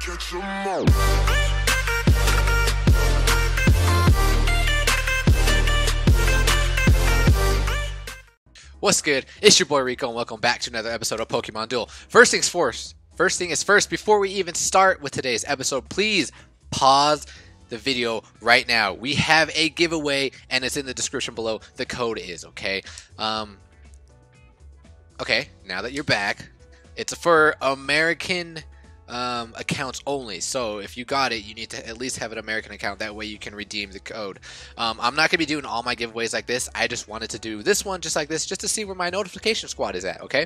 Catch 'em all. What's good? It's your boy Rico and welcome back to another episode of Pokemon Duel. First things first. First thing is first, before we even start with today's episode, please pause the video right now. We have a giveaway and it's in the description below. The code is, okay? Okay, now that you're back, it's for American accounts only. So if you got it, you need to at least have an American account. That way you can redeem the code. I'm not going to be doing all my giveaways like this. I just wanted to do this one just like this, just to see where my notification squad is at, okay?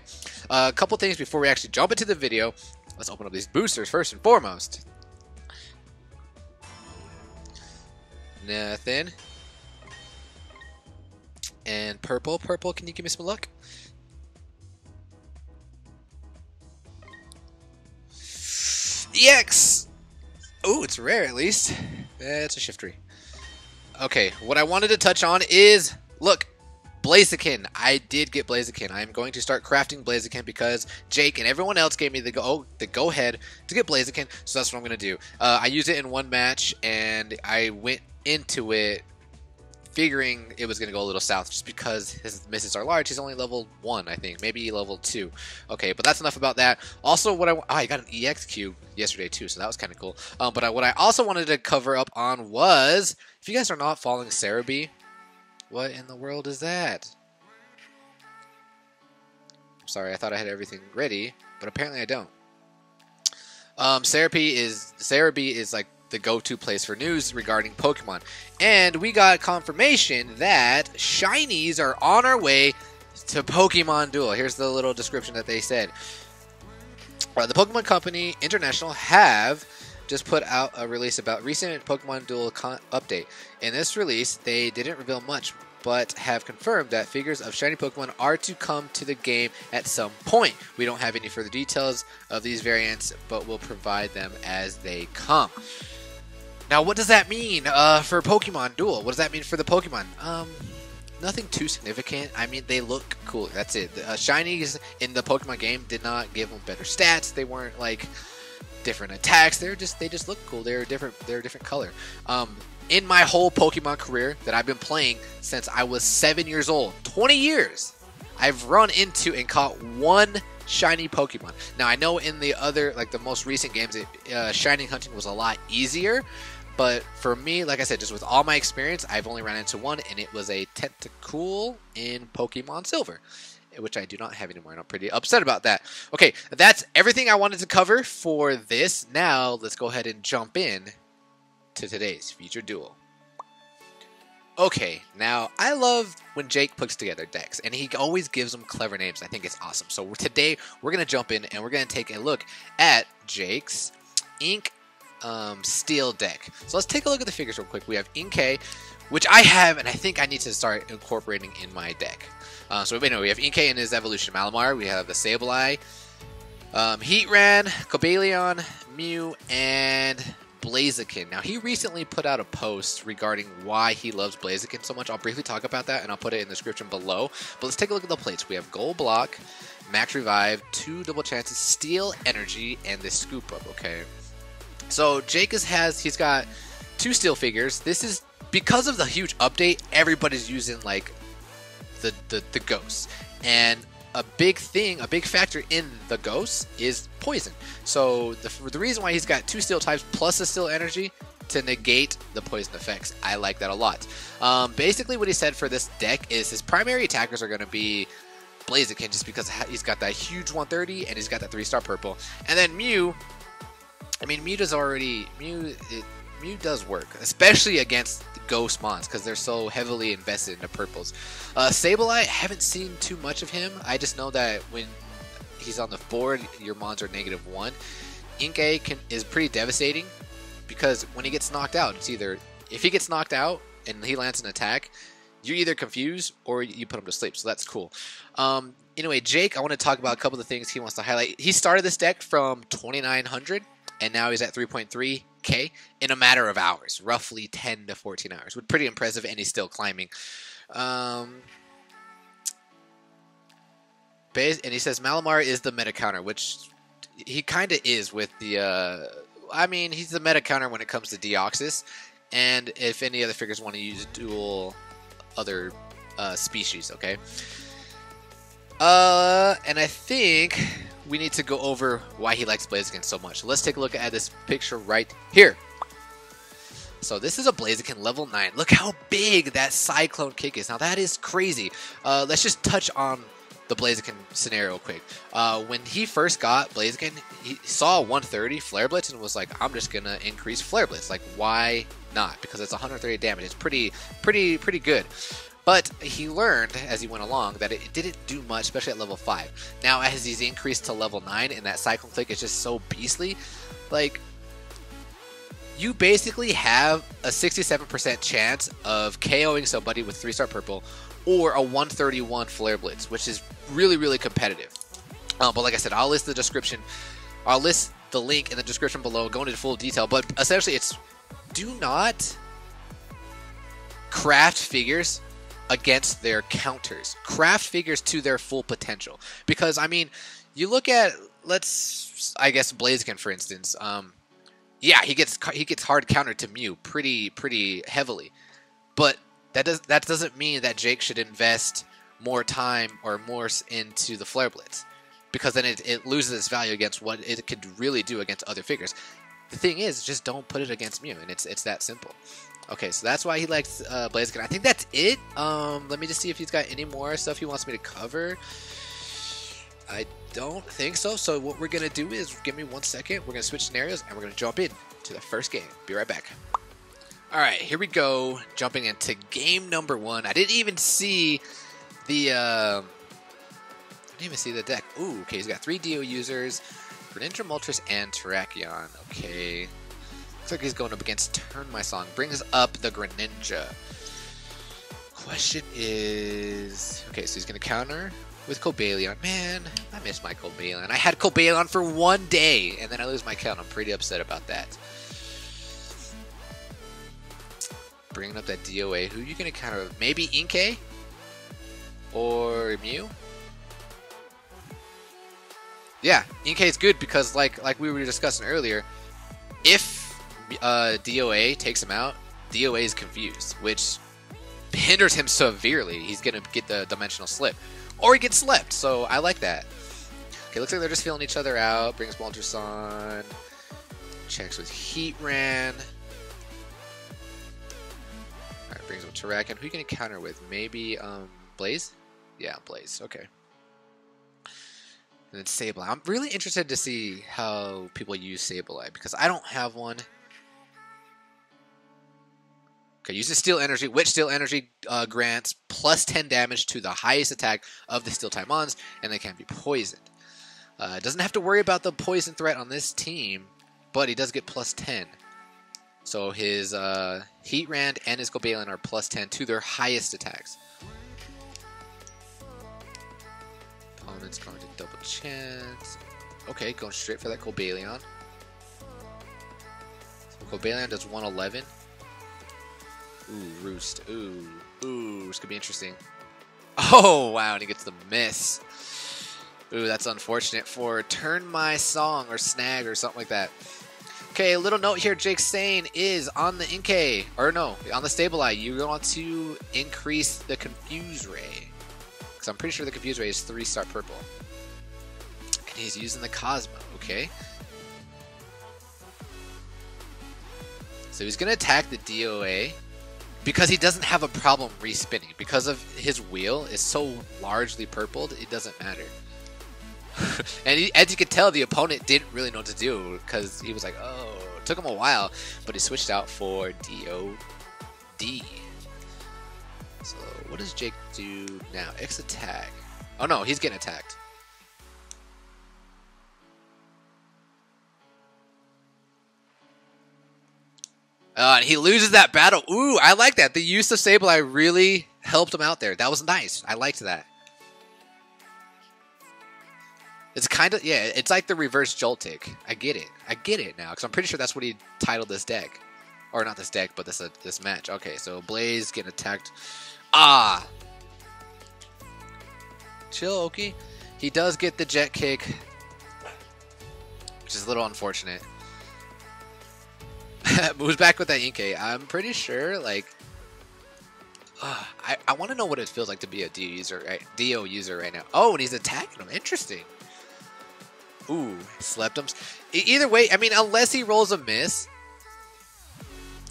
A couple things before we actually jump into the video. Let's open up these boosters first and foremost. Nothing. And purple. Purple, can you give me some luck? EX! Oh, it's rare at least. It's a Shiftry. Okay, what I wanted to touch on is, look, Blaziken. I did get Blaziken. I am going to start crafting Blaziken because Jake and everyone else gave me the go ahead to get Blaziken, so that's what I'm going to do. I used it in one match, and I went into it figuring it was going to go a little south just because his misses are large. He's only level 1, I think. Maybe level 2. Okay, but that's enough about that. Also, I got an EX cube yesterday too, so that was kind of cool. But what I also wanted to cover up on was, if you guys are not following Cerebi, what in the world is that? I'm sorry, I thought I had everything ready, but apparently I don't. Cerebi is like the go-to place for news regarding Pokemon. And we got confirmation that shinies are on our way to Pokemon Duel. Here's the little description that they said. The Pokemon Company International have just put out a release about recent Pokemon Duel update. In this release, they didn't reveal much, but have confirmed that figures of shiny Pokemon are to come to the game at some point. We don't have any further details of these variants, but we'll provide them as they come. Now, what does that mean for Pokemon Duel? What does that mean for the Pokemon? Nothing too significant. I mean, they look cool. That's it. The shinies in the Pokemon game did not give them better stats. They weren't like different attacks. They just look cool. They're different. They're a different color. In my whole Pokemon career that I've been playing since I was 7 years old, 20 years, I've run into and caught one shiny Pokemon. Now, I know in the other, like the most recent games, shining hunting was a lot easier. But for me, like I said, just with all my experience, I've only ran into one, and it was a Tentacool in Pokemon Silver, which I do not have anymore, and I'm pretty upset about that. Okay, that's everything I wanted to cover for this. Now, let's go ahead and jump in to today's featured duel. Okay, now, I love when Jake puts together decks, and he always gives them clever names. I think it's awesome. So today, we're going to jump in, and we're going to take a look at Jake's Inksteel deck. So let's take a look at the figures real quick. We have Inkay, which I have, and I think I need to start incorporating in my deck. So anyway, we have Inkay in his evolution Malamar. We have the Sableye, Heatran, Cobalion, Mew, and Blaziken. Now, he recently put out a post regarding why he loves Blaziken so much. I'll briefly talk about that, and I'll put it in the description below. But let's take a look at the plates. We have Gold Block, Max Revive, 2 double chances, Steel Energy, and the Scoop Up, okay? So Jake he's got 2 steel figures. This is because of the huge update. Everybody's using like the ghosts, and a big factor in the ghosts is poison. So the reason why he's got 2 steel types plus a steel energy to negate the poison effects. I like that a lot. Basically, what he said for this deck is his primary attackers are going to be Blaziken, just because he's got that huge 130 and he's got that 3-star purple, and then Mew. I mean, Mew does work, especially against Ghost Mons, because they're so heavily invested in the purples. Sableye, I haven't seen too much of him. I just know that when he's on the board, your Mons are -1. Inkay is pretty devastating, because when he gets knocked out, it's either, if he gets knocked out and he lands an attack, you're either confused or you put him to sleep, so that's cool. Anyway, Jake, I want to talk about a couple of things he wants to highlight. He started this deck from 2,900. And now he's at 3.3k in a matter of hours, roughly 10 to 14 hours. Pretty impressive, and he's still climbing. And he says Malamar is the meta counter, which he kind of is with the I mean, he's the meta counter when it comes to Deoxys, and if any other figures want to use dual other species, okay? And I think we need to go over why he likes Blaziken so much. So let's take a look at this picture right here. So this is a Blaziken level 9. Look how big that Cyclone kick is. Now that is crazy. Let's just touch on the Blaziken scenario quick. When he first got Blaziken, he saw 130 Flare Blitz and was like, I'm just gonna increase Flare Blitz. Like, why not? Because it's 130 damage. It's pretty good. But he learned as he went along that it didn't do much, especially at level 5. Now as he's increased to level 9 and that Cyclone click is just so beastly, like, you basically have a 67% chance of KOing somebody with 3-star purple or a 131 Flare Blitz, which is really competitive. But like I said, I'll list the description. I'll list the link in the description below, go into full detail. But essentially, it's do not craft figures against their counters. Craft figures to their full potential. Because, I mean, you look at, I guess, Blaziken, for instance. Yeah, he gets hard countered to Mew pretty heavily. But that doesn't mean that Jake should invest more time or more into the Flare Blitz, because then it loses its value against what it could really do against other figures. The thing is, just don't put it against Mew, and it's that simple. Okay, so that's why he likes Blaziken. I think that's it. Let me just see if he's got any more stuff he wants me to cover. I don't think so. So what we're gonna do is, give me 1 second. We're gonna switch scenarios and we're gonna jump in to the first game. Be right back. All right, here we go. Jumping into game number 1. I didn't even see the deck. Ooh, okay. He's got 3 Dio users, Greninja, Moltres, and Terrakion. Okay. Looks like he's going up against Turn My Song. Brings up the Greninja. Question is, okay, so he's gonna counter with Cobalion. Man, I miss my Cobalion. I had Cobalion for 1 day, and then I lose my count. I'm pretty upset about that. Bringing up that DOA. Who are you going to counter with? Maybe Inkay? Or Mew? Yeah, Inkay is good because, like we were discussing earlier, if DOA takes him out, DOA is confused, which hinders him severely. He's going to get the Dimensional Slip. Or he gets slept, so I like that. Okay, looks like they're just feeling each other out. Brings Moltres on. Checks with Heatran. Alright, brings up Terrakion. Who are you going to counter with? Maybe Blaze? Yeah, Blaze. Okay. And then Sableye. I'm really interested to see how people use Sableye, because I don't have one. Okay, uses Steel Energy, which Steel Energy grants plus 10 damage to the highest attack of the Steel type mons, and they can be poisoned. Doesn't have to worry about the poison threat on this team, but he does get plus 10. So his Heatran and his Cobalion are plus 10 to their highest attacks. Opponent's going to double chance. Okay, going straight for that Cobalion. So Cobalion does 111. Ooh, Roost. Ooh, this could be interesting. Oh, wow, and he gets the miss. Ooh, that's unfortunate for Turn My Song or Snag or something like that. Okay, a little note here Jake's saying is on the Inkay, or no, on the Sableye, you want to increase the Confuse Ray. Because I'm pretty sure the Confuse Ray is 3-star purple. And he's using the Cosmo, okay? So he's going to attack the DOA. Because he doesn't have a problem respinning. Because of his wheel is so largely purpled, it doesn't matter. And as you can tell, the opponent didn't really know what to do, because he was like, oh, it took him a while, but he switched out for DOD. So what does Jake do now? X attack. Oh no, he's getting attacked. And he loses that battle. Ooh, I like that. The use of Sableye really helped him out there. That was nice. I liked that. It's kind of, yeah, it's like the reverse Joltik. I get it. I get it now, because I'm pretty sure that's what he titled this deck. Or not this deck, but this match. Okay, so Blaze getting attacked. Ah! Chill, Oki. He does get the Jet Kick, which is a little unfortunate. Moves back with that Inkay. I'm pretty sure, like, I want to know what it feels like to be a DO user right now. Oh, and he's attacking him. Interesting. Ooh, slept him. Either way, I mean, unless he rolls a miss.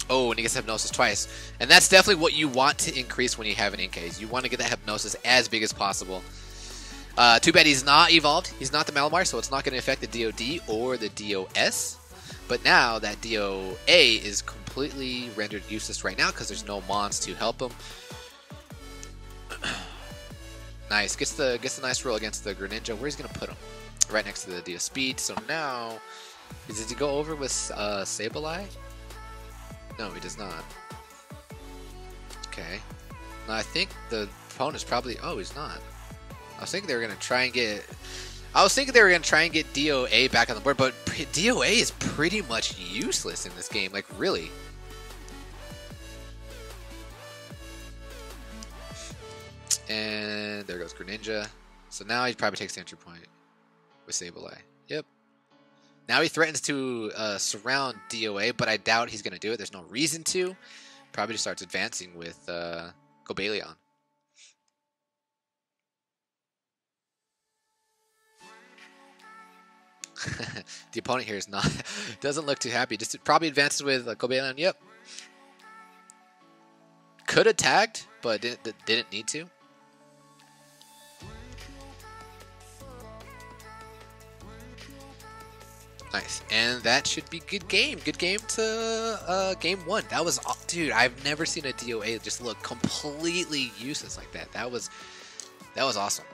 Oh, and he gets hypnosis twice. And that's definitely what you want to increase when you have an Inkay. You want to get that hypnosis as big as possible. Too bad he's not evolved. He's not the Malamar, so it's not going to affect the DOD or the DOS. But now that DOA is completely rendered useless right now because there's no mons to help him. Nice. Gets the nice roll against the Greninja. Where's he going to put him? Right next to the DO Speed. So now, does he go over with Sableye? No, he does not. Okay. Now I think the opponent's probably... Oh, he's not. I was thinking they were going to try and get... DOA back on the board, but DOA is pretty much useless in this game. Like, really. And there goes Greninja. So now he probably takes the entry point with Sableye. Yep. Now he threatens to surround DOA, but I doubt he's going to do it. There's no reason to. Probably just starts advancing with Cobalion. The opponent here is not doesn't look too happy. Just probably advances with Cobalion. Yep. Could have tagged, but didn't need to. Nice, and that should be good game. Good game to game one. That was, dude. I've never seen a DOA just look completely useless like that. That was awesome,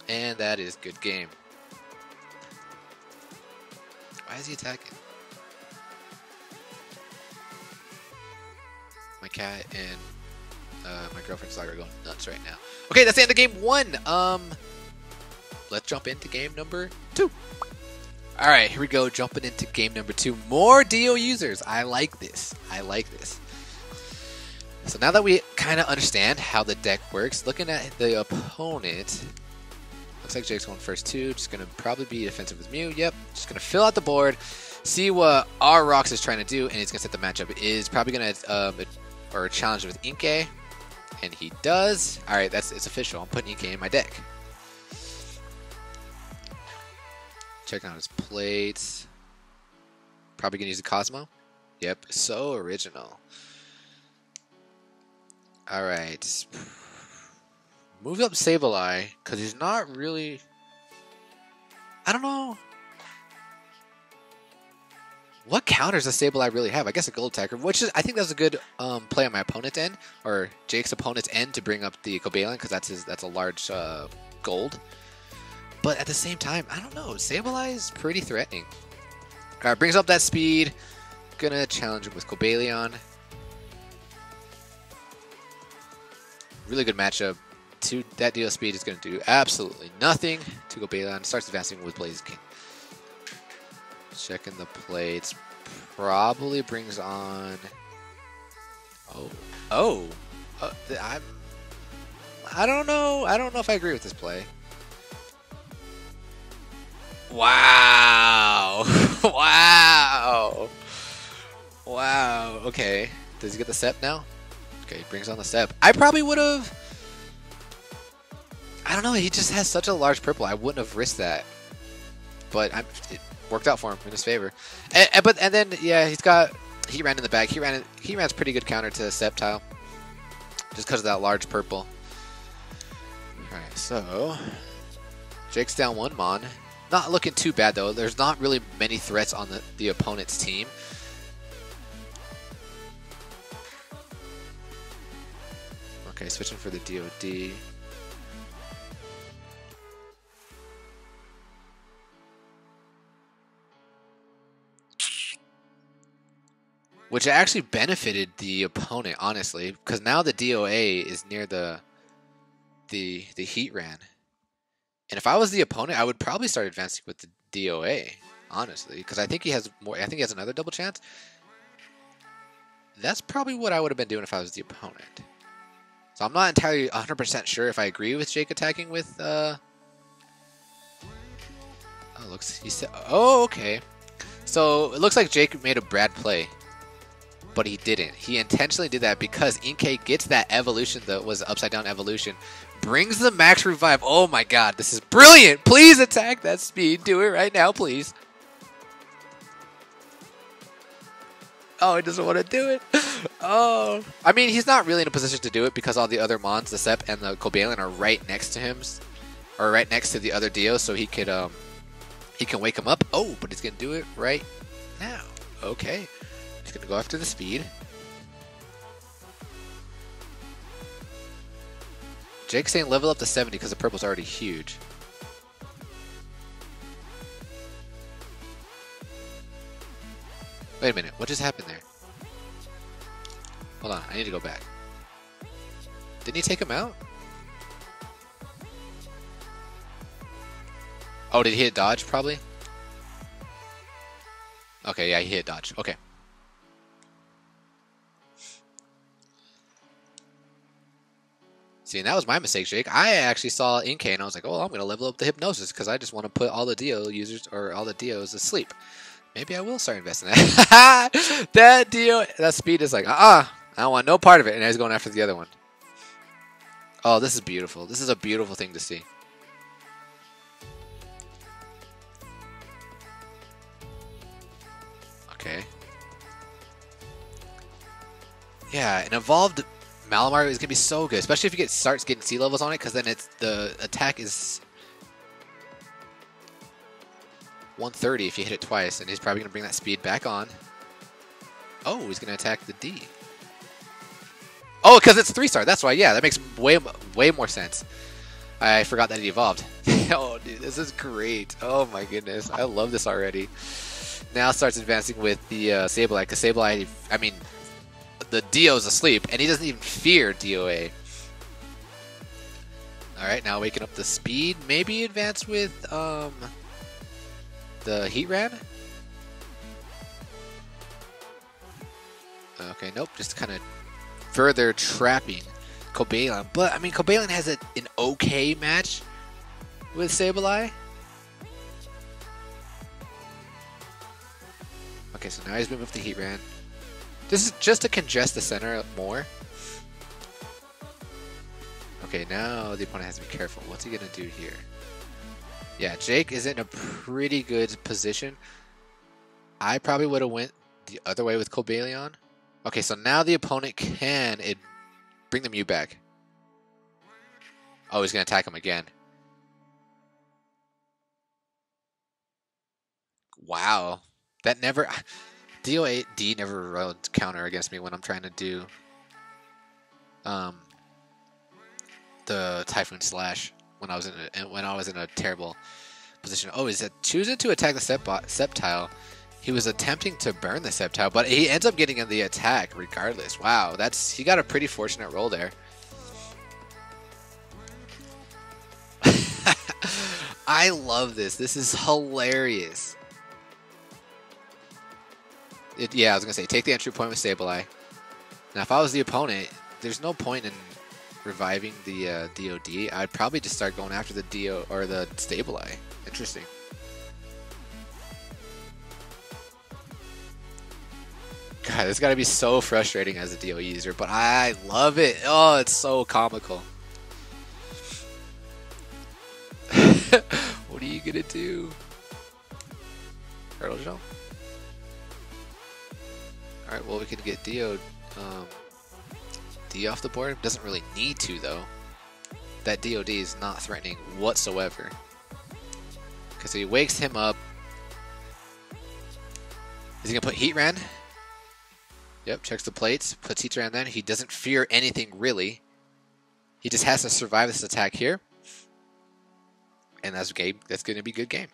and that is good game. Why is he attacking? My cat and my girlfriend's dog are going nuts right now. Okay, that's the end of game one. Let's jump into game number 2. All right, here we go. Jumping into game number 2. More DO users. I like this. I like this. So now that we kind of understand how the deck works, looking at the opponent, looks like Jake's going first too. Just going to probably be defensive with Mew. Yep. Just going to fill out the board, see what R-Rox is trying to do, and he's going to set the matchup. Is probably going to challenge with Inkay, and he does. All right, it's official. I'm putting Inkay in my deck. Checking out his plates. Probably going to use the Cosmo. Yep. So original. All right. Move up Sableye, because he's not really... I don't know. What counters does Sableye really have? I guess a gold attacker, which is, I think that's a good play on my opponent's end, or Jake's opponent's end, to bring up the Cobalion, because that's a large gold. But at the same time, I don't know. Sableye is pretty threatening. All right, brings up that speed. Gonna challenge him with Cobalion. Really good matchup. That deal speed is going to do absolutely nothing to Cobalion. Starts advancing with Blaziken. Checking the plates. Probably brings on... I don't know. I don't know if I agree with this play. Wow. Wow. Wow. Okay. Does he get the step now? Okay, brings on the step. I probably would have... I don't know. He just has such a large purple. I wouldn't have risked that. But it worked out for him in his favor. And then, yeah, he ran in the bag. He ran pretty good counter to Sceptile. Just because of that large purple. Alright, so... Jake's down 1 Mon. Not looking too bad, though. There's not really many threats on the opponent's team. Okay, switching for the DOD. Which actually benefited the opponent, honestly, because now the DOA is near the Heat Ran. And if I was the opponent, I would probably start advancing with the DOA, honestly, because I think he has more. I think he has another double chance. That's probably what I would have been doing if I was the opponent. So I'm not entirely 100% sure if I agree with Jake attacking with. Oh, looks. He said. Oh, okay. So it looks like Jake made a bad play. but he didn't. He intentionally did that because Inkay gets that evolution that was upside down evolution, brings the max revive. Oh my god, this is brilliant. Please attack that speed. Do it right now, please. Oh, he doesn't want to do it. Oh. I mean, he's not really in a position to do it because all the other Mons, the Sep and the Cobalion, are right next to him. Or right next to the other Dio, so he can wake him up. Oh, but he's going to do it right now. Okay. He's going to go after the speed. Jake's saying level up to 70 because the purple's already huge. Wait a minute, what just happened there? Hold on, I need to go back. Didn't he take him out? Oh, did he hit dodge, probably? Okay, yeah, he hit dodge. Okay. See, and that was my mistake, Jake. I actually saw Inkay, and I was like, oh, I'm going to level up the Hypnosis, because I just want to put all the Dio users, or all the Dios asleep. Maybe I will start investing in that. That Dio, that speed is like, I don't want no part of it. And he's going after the other one. Oh, this is beautiful. This is a beautiful thing to see. Okay. Yeah, an evolved Malamar is going to be so good. Especially if you starts getting C levels on it. Because then the attack is 130 if you hit it twice, and he's probably going to bring that speed back on. Oh, he's going to attack the D. Oh, because it's 3-star. That's why. Yeah, that makes way more sense. I forgot that he evolved. Oh, dude, this is great. Oh, my goodness. I love this already. Now starts advancing with the Sableye, because Sableye, I mean, the Dio's asleep, and he doesn't even fear DOA. Alright, now waking up the speed. Maybe advance with, the Heat Ran? Okay, nope, just kind of further trapping Cobalion. But, I mean, Cobalion has an okay match with Sableye. Okay, so now he's moving with the Heat Ran. This is just to congest the center more. Okay, now the opponent has to be careful. What's he going to do here? Yeah, Jake is in a pretty good position. I probably would have went the other way with Cobalion. Okay, so now the opponent can bring the Mew back. Oh, he's going to attack him again. Wow. That never... DO8D never runs counter against me when I'm trying to do the Typhoon Slash when I was in a terrible position. Oh, is it choosing to attack the Sceptile? He was attempting to burn the Sceptile, but he ends up getting in the attack regardless. Wow, he got a pretty fortunate roll there. I love this. This is hilarious. Yeah, I was going to say, take the entry point with Sableye. Now, if I was the opponent, there's no point in reviving the DOD. I'd probably just start going after the Dio or the Sableye. Interesting. God, this got to be so frustrating as a DO user, but I love it. Oh, it's so comical. What are you going to do? Turtle jump? Alright, well, we can get D off the board. Doesn't really need to, though. That DOD is not threatening whatsoever. Because he wakes him up. Is he going to put Heat Ran? Yep, checks the plates. Puts Heat Ran then. He doesn't fear anything, really. He just has to survive this attack here. And that's going to be a good game.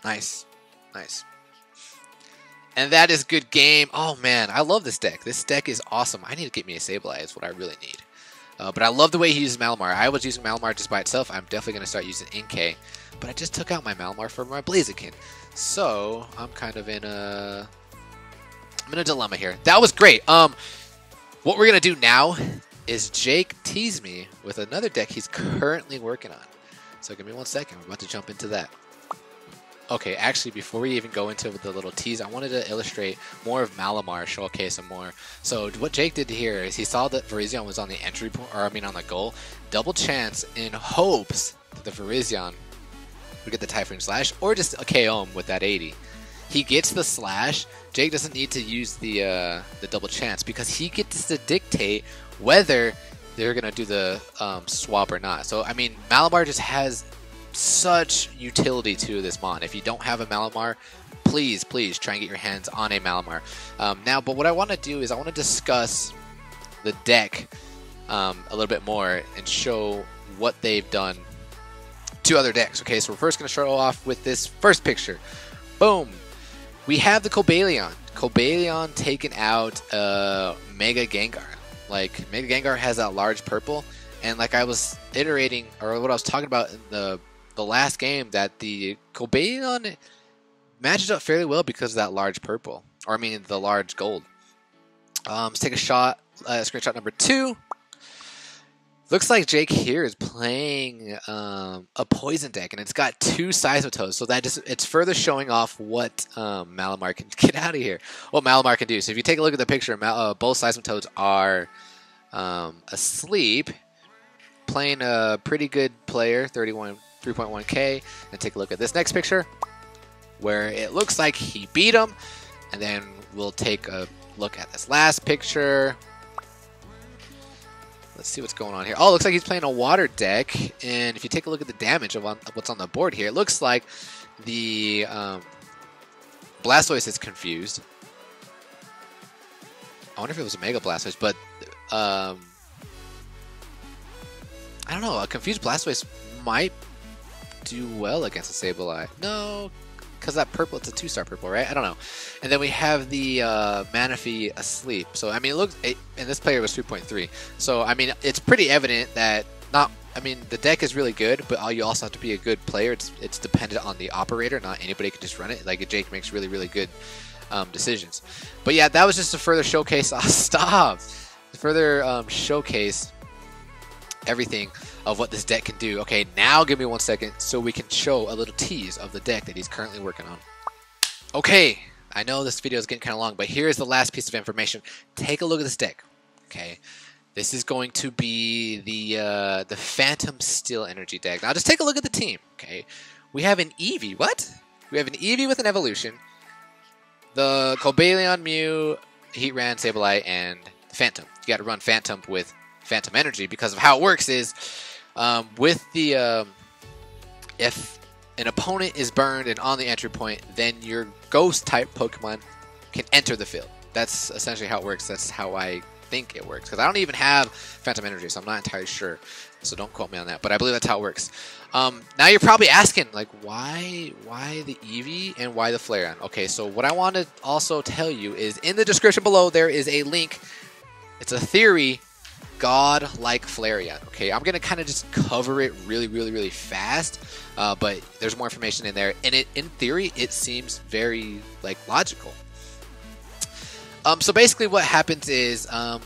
Nice. Nice. And that is good game. Oh, man. I love this deck. This deck is awesome. I need to get me a Sableye is what I really need. But I love the way he uses Malamar. I was using Malamar just by itself. I'm definitely going to start using Inkay. But I just took out my Malamar for my Blaziken. So, I'm kind of in a dilemma here. That was great. What we're going to do now is Jake tease me with another deck he's currently working on. So, give me 1 second. We're about to jump into that. Okay, actually, before we even go into the little tease, I wanted to illustrate more of Malamar, showcase some more. So what Jake did here is he saw that Virizion was on the entry point, or I mean on the goal, double chance in hopes that the Virizion would get the Typhoon Slash, or just a KO him with that 80. He gets the slash. Jake doesn't need to use the double chance because he gets to dictate whether they're gonna do the swap or not. So I mean, Malamar just has such utility to this mon. If you don't have a Malamar, please try and get your hands on a Malamar. Now, but what I want to do is I want to discuss the deck a little bit more and show what they've done to other decks. Okay, so we're first going to start off with this first picture. Boom! We have the Cobalion. Cobalion taking out Mega Gengar. Like, Mega Gengar has that large purple, and like I was iterating, or what I was talking about in the last game, that the Cobalion matches up fairly well because of that large purple, or I mean the large gold. Let's take a shot, screenshot number 2. Looks like Jake here is playing a poison deck, and it's got 2 Seismitoads, so that just, it's further showing off what Malamar can get out of here, what Malamar can do. So if you take a look at the picture, both Seismitoads are asleep, playing a pretty good player, 3.1k, and take a look at this next picture, where it looks like he beat him, and then we'll take a look at this last picture. Let's see what's going on here. Oh, it looks like he's playing a water deck, and if you take a look at the damage of what's on the board here, it looks like the Blastoise is confused. I wonder if it was a Mega Blastoise, but I don't know. A confused Blastoise might do well against a Sableye. No, because that purple, it's a 2-star purple, right? I don't know. And then we have the Manaphy asleep. So, I mean, it looks, and this player was 3.3. So, I mean, it's pretty evident that the deck is really good, but you also have to be a good player. It's dependent on the operator. Not anybody can just run it. Like, Jake makes really, really good decisions. But yeah, that was just a further showcase. Stop! Further showcase everything of what this deck can do. Okay, now give me 1 second so we can show a little tease of the deck that he's currently working on. Okay, I know this video is getting kind of long, but here's the last piece of information. Take a look at this deck. Okay, this is going to be the Phantom Steel Energy deck. Now just take a look at the team. Okay, we have an Eevee. What? We have an Eevee with an evolution, the Cobalion, Mew, Heatran, Sableye, and Phantom. You got to run Phantom with Phantom Energy because of how it works is with the if an opponent is burned and on the entry point, then your ghost type Pokemon can enter the field. That's essentially how it works. That's how I think it works, because I don't even have Phantom Energy, so I'm not entirely sure, so don't quote me on that, but I believe that's how it works. Now you're probably asking, like, why the Eevee and why the Flareon? Okay, so what I want to also tell you is in the description below there is a link. It's a theory, God-like Flareon. Okay, I'm gonna kind of just cover it really fast, but there's more information in there, and in theory it seems very like logical. So basically what happens is I'm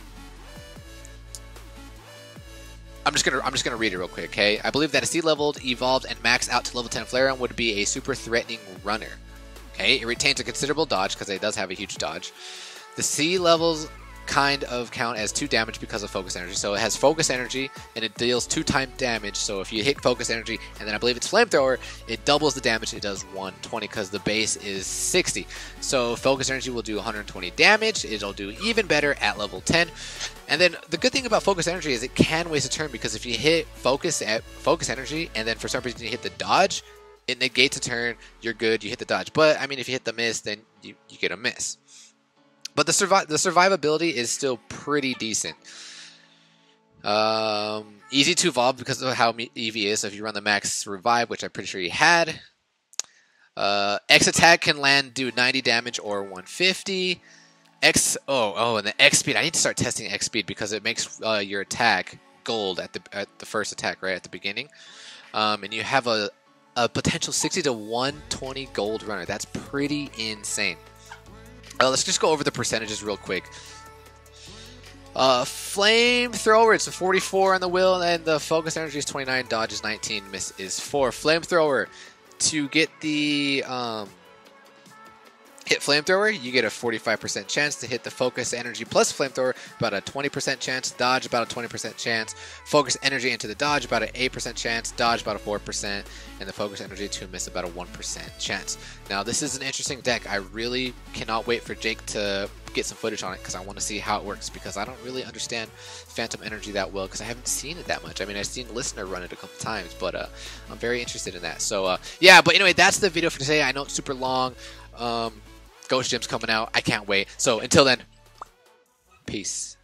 just gonna read it real quick. Okay, I believe that a C-leveled, evolved, and maxed out to level 10 Flareon would be a super threatening runner. Okay, it retains a considerable dodge because it does have a huge dodge. The C levels kind of count as 2 damage because of focus energy. So it has focus energy and it deals 2 times damage. So if you hit focus energy and then I believe it's flamethrower, it doubles the damage. It does 120 because the base is 60. So focus energy will do 120 damage. It'll do even better at level 10. And then the good thing about focus energy is it can waste a turn, because if you hit focus energy and then for some reason you hit the dodge, it negates a turn. You're good. You hit the dodge. But I mean, if you hit the miss, then you get a miss. But the survivability is still pretty decent. Easy to evolve because of how Eevee is. So if you run the max revive, which I'm pretty sure you had, X attack can land, do 90 damage or 150. And the X speed. I need to start testing X speed because it makes your attack gold at the first attack, right at the beginning. And you have a potential 60 to 120 gold runner. That's pretty insane. Let's just go over the percentages real quick. Flamethrower, it's a 44 on the will, and the focus energy is 29, dodge is 19, miss is 4. Flamethrower, to get the hit flamethrower, you get a 45% chance to hit the focus energy plus flamethrower, about a 20% chance, dodge about a 20% chance, focus energy into the dodge about an 8% chance, dodge about a 4%, and the focus energy to miss about a 1% chance. Now this is an interesting deck. I really cannot wait for Jake to get some footage on it because I want to see how it works, because I don't really understand Phantom Energy that well because I haven't seen it that much. I mean, I've seen Listener run it a couple times, but I'm very interested in that. So yeah, but anyway, that's the video for today. I know it's super long. Ghost Gym's coming out. I can't wait. So until then, peace.